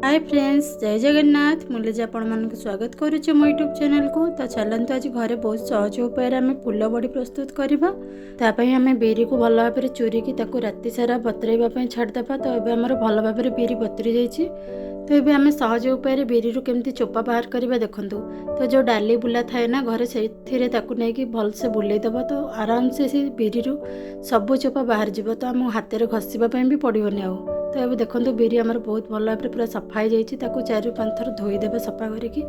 Hi friends, जय जगन्नाथ। मुझे आपण मान स्वागत करुचे मो यूट्यूब चैनल को। तो चलते आज घरे बहुत सहज उपाय आम फुल बड़ी प्रस्तुत करवा। आम बिरी को भल भाव चूरी राति सारा बतरवा छाड़देवा। तो ये आम भल भाव बिरी बतरी जाइए। तो ये आम सहज उपाय बिरी केमती चोपा बाहर करवा देखु। तो जो डाली बुला थाए ना घरे से नहीं भलसे बुलेदेव। तो आराम से बिरी सबू चोपा बाहर जीव। तो आम हाथ में घसवाई भी पड़ोनी आउ। तो ये देखो बिरी आमर बहुत भल भाव पूरा सफा हो जाइए। 4-5 थर धोईदेवे सफा करके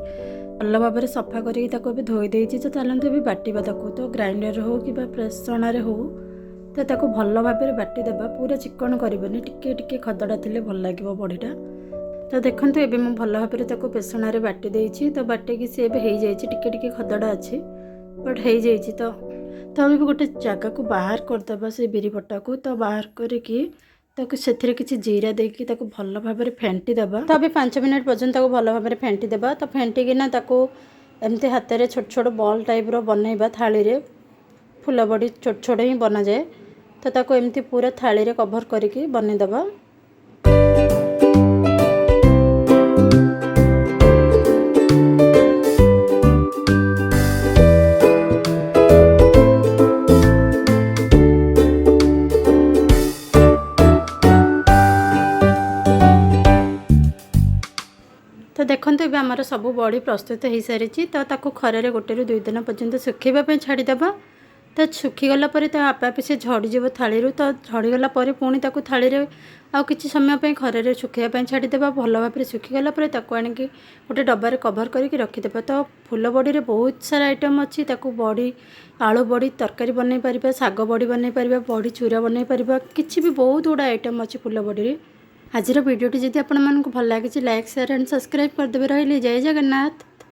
भल भाव सफा करके धोई देती। तो चलते भी बाटिबा तो ग्राइंडर हो कि प्रेसर हो। तो भल भाव बाटिदेवा। पूरा चिकन करनी, टिके टिके खदड़ा थे भल लगे बड़ीटा। तो देखो ये मुझे भल भाव पेसण बाटी देती। तो बाटिकी सी टिके टिके खदड़ा अच्छी बट हो जाइए। तो अभी गोटे जगह को बाहर करदे से बिरी बटा को। तो बाहर करके से किसी जीरा देकी भल भाव फेंटी देवा। तो अभी 5 मिनट पर्यंत भल भाव फेंटी देवा। तो फेंटिकिना एमती हाथ में छोट छोट बॉल टाइप बनइबा। थाली रे फुल बड़ी छोट छोट ही बना जाए। तो एमती पूरा थाली रे कवर करके बनईदेवा। तो देखो ये आमर सब बड़ी प्रस्तुत हो सारी। तो खरारे 1-2 दिन पर्यंत सुखाइवाई छाड़देवा। तो सुखीगला तो आपे से झड़ीज थाली। तो झड़ीगला पुणी थाली आउ कि समय खरारे सुखाइवाई छाड़देवा। भल भाव सुखीगला आणिकी गोटे डब्बार कवर करके रखीदेवा। तो फुल बड़ी बहुत सारा आइटम अच्छी। बड़ी आलू बड़ी तरकारी बनई पार, शाग बड़ी बनई पार, बड़ी चूरा बनई पार, कि भी बहुत गुड़ा आइटम अच्छी फुल बड़ी। आज वीडियोटी जदि आपको भल लगी लाइक शेयर एंड सब्सक्राइब करदे। रही जय जगन्नाथ।